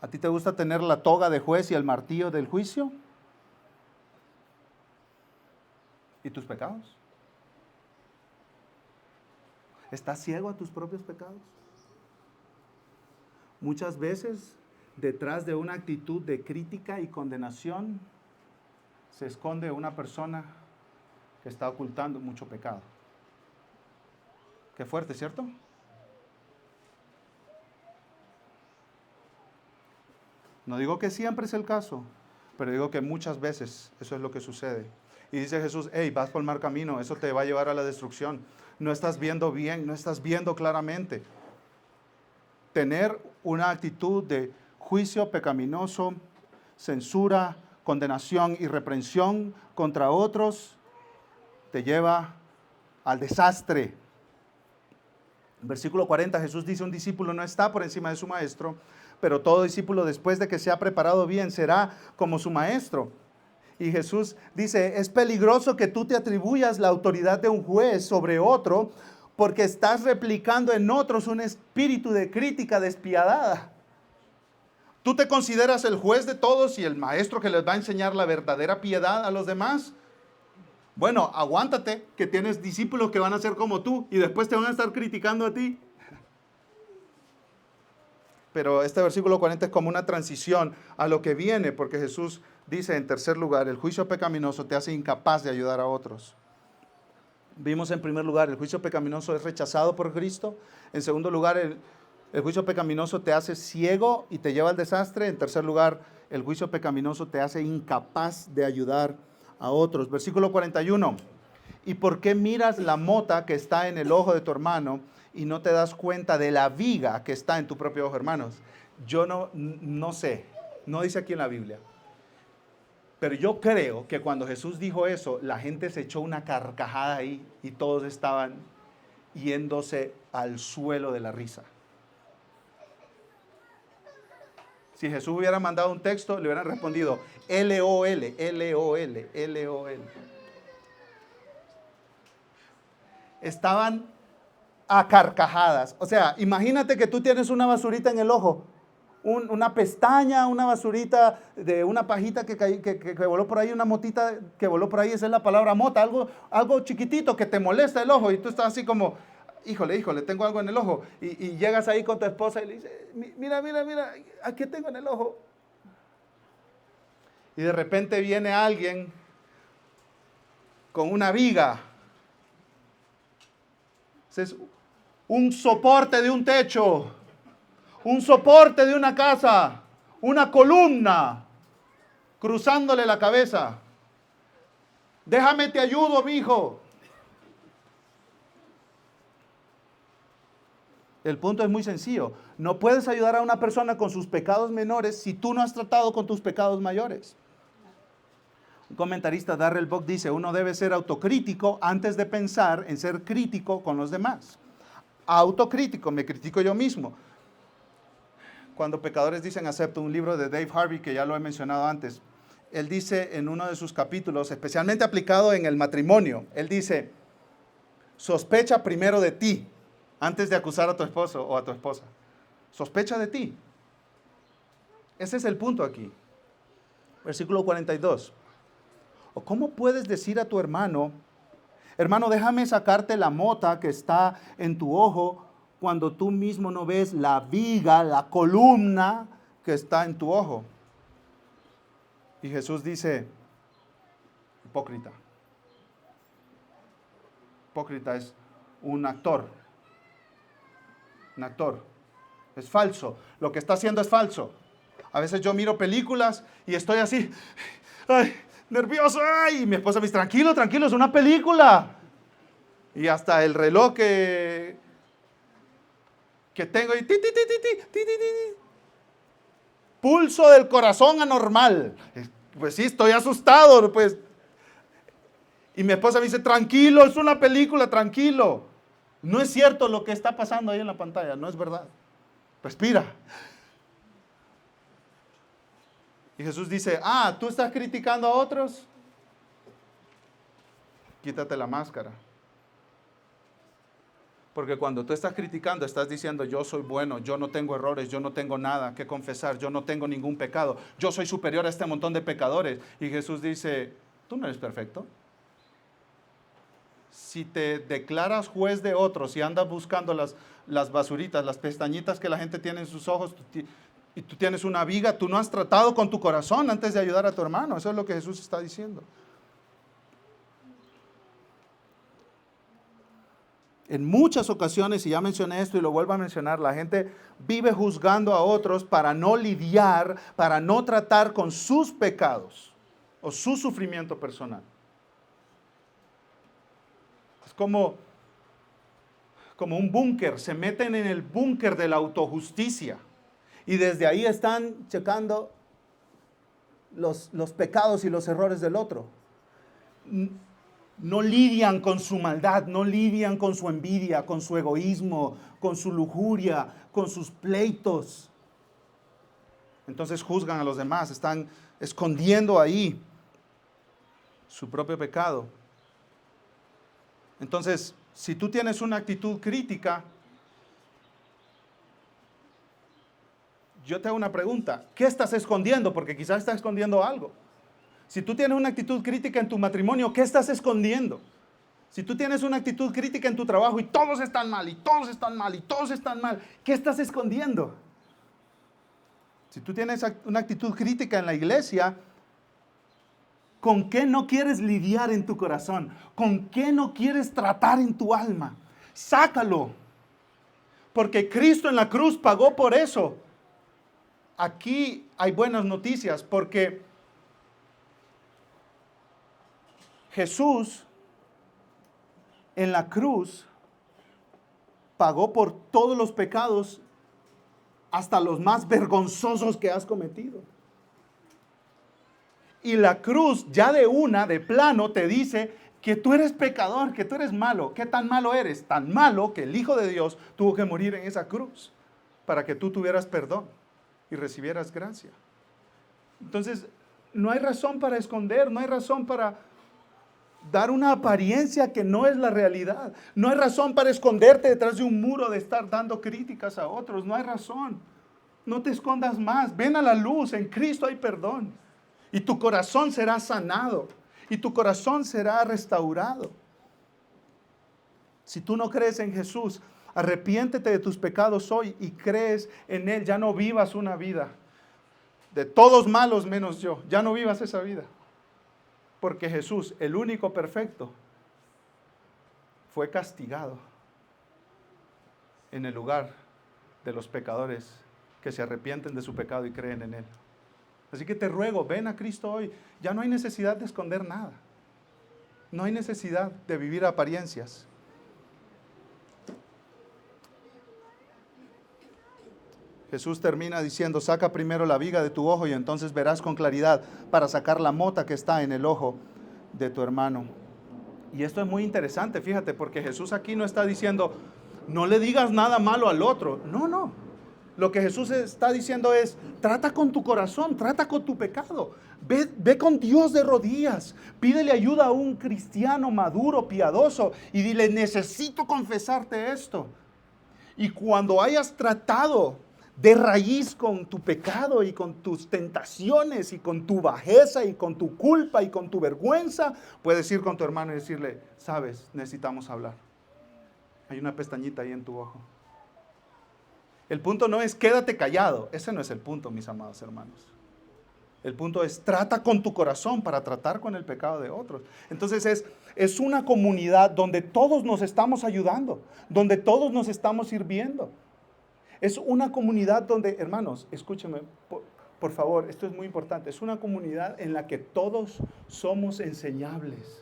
[SPEAKER 1] ¿A ti te gusta tener la toga de juez y el martillo del juicio? ¿Y tus pecados? ¿Estás ciego a tus propios pecados? Muchas veces, detrás de una actitud de crítica y condenación, se esconde una persona que está ocultando mucho pecado. Qué fuerte, ¿cierto? No digo que siempre es el caso, pero digo que muchas veces eso es lo que sucede. Y dice Jesús: hey, vas por mal camino, eso te va a llevar a la destrucción. No estás viendo bien, no estás viendo claramente. Tener una actitud de juicio pecaminoso, censura, condenación y reprensión contra otros te lleva al desastre. En versículo 40 Jesús dice: un discípulo no está por encima de su maestro, pero todo discípulo, después de que se ha preparado bien, será como su maestro. Y Jesús dice: es peligroso que tú te atribuyas la autoridad de un juez sobre otro, porque estás replicando en otros un espíritu de crítica despiadada. ¿Tú te consideras el juez de todos y el maestro que les va a enseñar la verdadera piedad a los demás? Bueno, aguántate, que tienes discípulos que van a ser como tú y después te van a estar criticando a ti. Pero este versículo 40 es como una transición a lo que viene, porque Jesús dice, en tercer lugar, el juicio pecaminoso te hace incapaz de ayudar a otros. Vimos en primer lugar, el juicio pecaminoso es rechazado por Cristo. En segundo lugar, el juicio pecaminoso te hace ciego y te lleva al desastre. En tercer lugar, el juicio pecaminoso te hace incapaz de ayudar a otros. Versículo 41. ¿Y por qué miras la mota que está en el ojo de tu hermano y no te das cuenta de la viga que está en tu propio ojo, hermanos? Yo no sé, no dice aquí en la Biblia. Pero yo creo que cuando Jesús dijo eso, la gente se echó una carcajada ahí y todos estaban yéndose al suelo de la risa. Si Jesús hubiera mandado un texto, le hubieran respondido LOL, LOL, LOL. Estaban a carcajadas. O sea, imagínate que tú tienes una basurita en el ojo. Una pestaña, una basurita de una pajita que voló por ahí, una motita que voló por ahí, esa es la palabra mota, algo chiquitito que te molesta el ojo y tú estás así como, híjole, tengo algo en el ojo. Y llegas ahí con tu esposa y le dices, mira, aquí tengo en el ojo. Y de repente viene alguien con una viga. Es un soporte de un techo. Un soporte de una casa, una columna, cruzándole la cabeza. Déjame te ayudo, mijo. El punto es muy sencillo. No puedes ayudar a una persona con sus pecados menores si tú no has tratado con tus pecados mayores. Un comentarista, Darrell Bock, dice: uno debe ser autocrítico antes de pensar en ser crítico con los demás. Autocrítico, me critico yo mismo. Cuando pecadores dicen acepto, un libro de Dave Harvey que ya lo he mencionado antes, él dice en uno de sus capítulos, especialmente aplicado en el matrimonio, él dice, sospecha primero de ti antes de acusar a tu esposo o a tu esposa. Sospecha de ti. Ese es el punto aquí. Versículo 42. ¿O cómo puedes decir a tu hermano, hermano, déjame sacarte la mota que está en tu ojo, cuando tú mismo no ves la viga, la columna que está en tu ojo? Y Jesús dice, hipócrita. Hipócrita es un actor. Un actor. Es falso. Lo que está haciendo es falso. A veces yo miro películas y estoy así, ay, nervioso, ay, y mi esposa me dice, tranquilo, tranquilo, es una película. Y hasta el reloj que tengo y pulso del corazón anormal. Pues sí, estoy asustado, pues. Y mi esposa me dice, tranquilo, es una película, tranquilo. No es cierto lo que está pasando ahí en la pantalla, no es verdad. Respira. Y Jesús dice, ¿tú estás criticando a otros? Quítate la máscara. Porque cuando tú estás criticando, estás diciendo, yo soy bueno, yo no tengo errores, yo no tengo nada que confesar, yo no tengo ningún pecado, yo soy superior a este montón de pecadores. Y Jesús dice, tú no eres perfecto. Si te declaras juez de otros y andas buscando las basuritas, las pestañitas que la gente tiene en sus ojos, y tú tienes una viga, tú no has tratado con tu corazón antes de ayudar a tu hermano. Eso es lo que Jesús está diciendo. En muchas ocasiones, y ya mencioné esto y lo vuelvo a mencionar, la gente vive juzgando a otros para no lidiar, para no tratar con sus pecados o su sufrimiento personal. Es como un búnker, se meten en el búnker de la autojusticia y desde ahí están checando los pecados y los errores del otro. No lidian con su maldad, no lidian con su envidia, con su egoísmo, con su lujuria, con sus pleitos. Entonces juzgan a los demás, están escondiendo ahí su propio pecado. Entonces, si tú tienes una actitud crítica, yo te hago una pregunta, ¿qué estás escondiendo? Porque quizás estás escondiendo algo. Si tú tienes una actitud crítica en tu matrimonio, ¿qué estás escondiendo? Si tú tienes una actitud crítica en tu trabajo y todos están mal, y todos están mal, y todos están mal, ¿qué estás escondiendo? Si tú tienes una actitud crítica en la iglesia, ¿con qué no quieres lidiar en tu corazón? ¿Con qué no quieres tratar en tu alma? Sácalo. Porque Cristo en la cruz pagó por eso. Aquí hay buenas noticias porque Jesús en la cruz pagó por todos los pecados, hasta los más vergonzosos que has cometido. Y la cruz ya de plano te dice que tú eres pecador, que tú eres malo. ¿Qué tan malo eres? Tan malo que el Hijo de Dios tuvo que morir en esa cruz para que tú tuvieras perdón y recibieras gracia. Entonces, no hay razón para esconder, no hay razón para dar una apariencia que no es la realidad. No hay razón para esconderte detrás de un muro de estar dando críticas a otros. No hay razón. No te escondas más. Ven a la luz. En Cristo hay perdón. Y tu corazón será sanado. Y tu corazón será restaurado. Si tú no crees en Jesús, arrepiéntete de tus pecados hoy y crees en Él. Ya no vivas una vida de todos malos menos yo. Ya no vivas esa vida. Porque Jesús, el único perfecto, fue castigado en el lugar de los pecadores que se arrepienten de su pecado y creen en Él. Así que te ruego, ven a Cristo hoy. Ya no hay necesidad de esconder nada. No hay necesidad de vivir apariencias. Jesús termina diciendo, saca primero la viga de tu ojo y entonces verás con claridad para sacar la mota que está en el ojo de tu hermano. Y esto es muy interesante, fíjate, porque Jesús aquí no está diciendo, no le digas nada malo al otro. No. Lo que Jesús está diciendo es, trata con tu corazón, trata con tu pecado. Ve con Dios de rodillas, pídele ayuda a un cristiano maduro, piadoso, y dile, necesito confesarte esto. Y cuando hayas tratado de raíz con tu pecado y con tus tentaciones y con tu bajeza y con tu culpa y con tu vergüenza, puedes ir con tu hermano y decirle, sabes, necesitamos hablar. Hay una pestañita ahí en tu ojo. El punto no es quédate callado. Ese no es el punto, mis amados hermanos. El punto es trata con tu corazón para tratar con el pecado de otros. Entonces es una comunidad donde todos nos estamos ayudando, donde todos nos estamos sirviendo. Es una comunidad donde, hermanos, escúchenme, por favor, esto es muy importante. Es una comunidad en la que todos somos enseñables.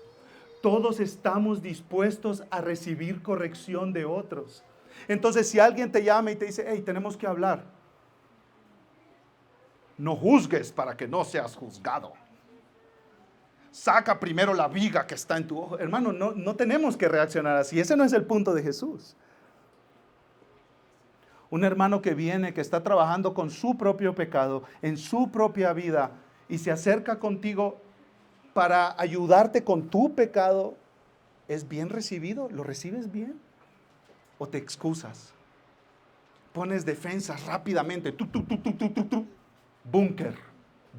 [SPEAKER 1] Todos estamos dispuestos a recibir corrección de otros. Entonces, si alguien te llama y te dice, hey, tenemos que hablar, no juzgues para que no seas juzgado. Saca primero la viga que está en tu ojo. Hermano, no tenemos que reaccionar así. Ese no es el punto de Jesús. Un hermano que viene, que está trabajando con su propio pecado, en su propia vida, y se acerca contigo para ayudarte con tu pecado, ¿es bien recibido? ¿Lo recibes bien? ¿O te excusas? Pones defensas rápidamente. Búnker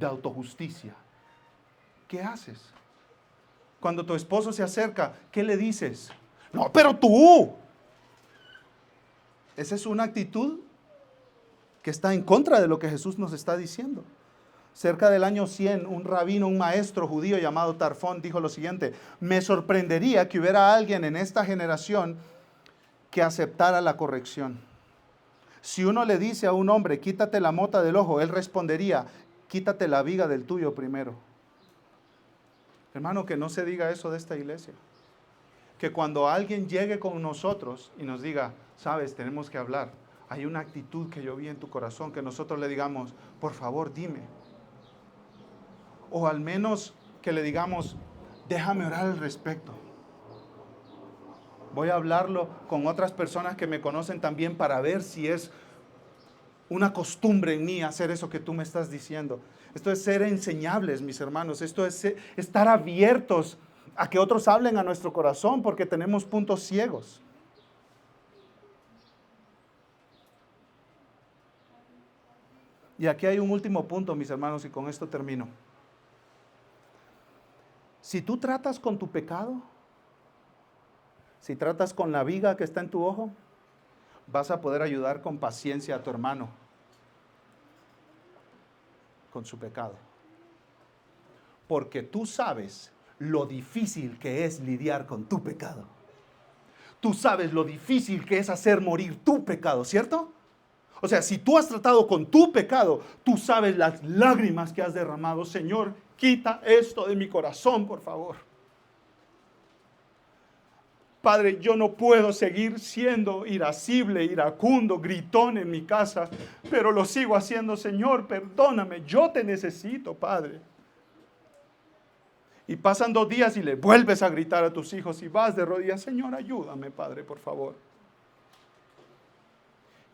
[SPEAKER 1] de autojusticia. ¿Qué haces? Cuando tu esposo se acerca, ¿qué le dices? No, pero tú. Esa es una actitud que está en contra de lo que Jesús nos está diciendo. Cerca del año 100, un rabino, un maestro judío llamado Tarfón dijo lo siguiente: me sorprendería que hubiera alguien en esta generación que aceptara la corrección. Si uno le dice a un hombre, quítate la mota del ojo, él respondería, quítate la viga del tuyo primero. Hermano, que no se diga eso de esta iglesia. Que cuando alguien llegue con nosotros y nos diga, sabes, tenemos que hablar, hay una actitud que yo vi en tu corazón, que nosotros le digamos, por favor, dime. O al menos que le digamos, déjame orar al respecto. Voy a hablarlo con otras personas que me conocen también para ver si es una costumbre en mí hacer eso que tú me estás diciendo. Esto es ser enseñables, mis hermanos. Esto es estar abiertos a que otros hablen a nuestro corazón porque tenemos puntos ciegos. Y aquí hay un último punto, mis hermanos, y con esto termino. Si tú tratas con tu pecado, si tratas con la viga que está en tu ojo, vas a poder ayudar con paciencia a tu hermano con su pecado. Porque tú sabes lo difícil que es lidiar con tu pecado. Tú sabes lo difícil que es hacer morir tu pecado, ¿cierto? O sea, si tú has tratado con tu pecado, tú sabes las lágrimas que has derramado. Señor, quita esto de mi corazón, por favor. Padre, yo no puedo seguir siendo irascible, iracundo, gritón en mi casa, pero lo sigo haciendo. Señor, perdóname, yo te necesito, Padre. Y pasan 2 días y le vuelves a gritar a tus hijos y vas de rodillas, Señor, ayúdame, Padre, por favor.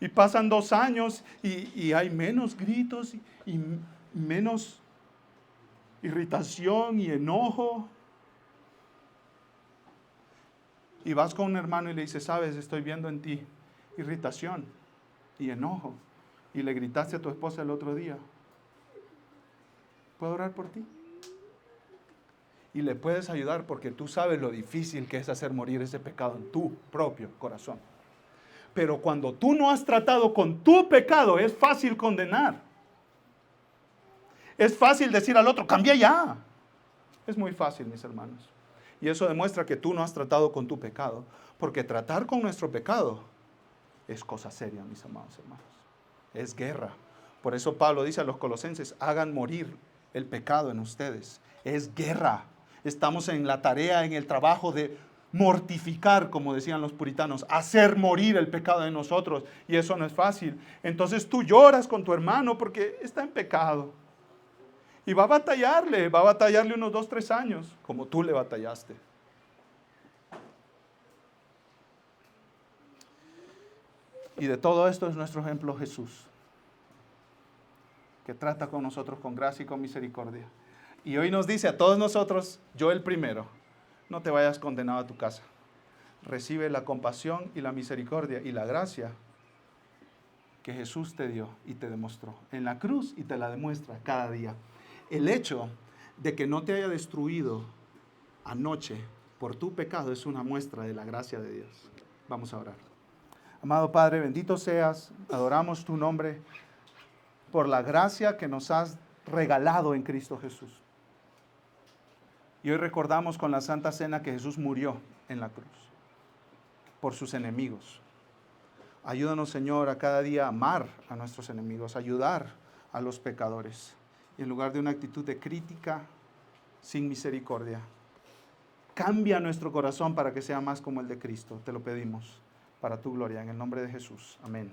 [SPEAKER 1] Y pasan 2 años y hay menos gritos y menos irritación y enojo. Y vas con un hermano y le dices, sabes, estoy viendo en ti irritación y enojo. Y le gritaste a tu esposa el otro día, ¿puedo orar por ti? Y le puedes ayudar porque tú sabes lo difícil que es hacer morir ese pecado en tu propio corazón. Pero cuando tú no has tratado con tu pecado, es fácil condenar. Es fácil decir al otro, cambia ya. Es muy fácil, mis hermanos. Y eso demuestra que tú no has tratado con tu pecado. Porque tratar con nuestro pecado es cosa seria, mis amados hermanos. Es guerra. Por eso Pablo dice a los colosenses, hagan morir el pecado en ustedes. Es guerra. Estamos en la tarea, en el trabajo de mortificar, como decían los puritanos, hacer morir el pecado de nosotros. Y eso no es fácil. Entonces tú lloras con tu hermano porque está en pecado. Y va a batallarle unos 2, 3 años, como tú le batallaste. Y de todo esto es nuestro ejemplo Jesús. que trata con nosotros con gracia y con misericordia. Y hoy nos dice a todos nosotros, yo el primero, no te vayas condenado a tu casa. Recibe la compasión y la misericordia y la gracia que Jesús te dio y te demostró en la cruz y te la demuestra cada día. El hecho de que no te haya destruido anoche por tu pecado es una muestra de la gracia de Dios. Vamos a orar. Amado Padre, bendito seas, adoramos tu nombre por la gracia que nos has regalado en Cristo Jesús. Y hoy recordamos con la Santa Cena que Jesús murió en la cruz por sus enemigos. Ayúdanos, Señor, a cada día amar a nuestros enemigos, ayudar a los pecadores. Y en lugar de una actitud de crítica, sin misericordia, cambia nuestro corazón para que sea más como el de Cristo. Te lo pedimos para tu gloria, en el nombre de Jesús. Amén.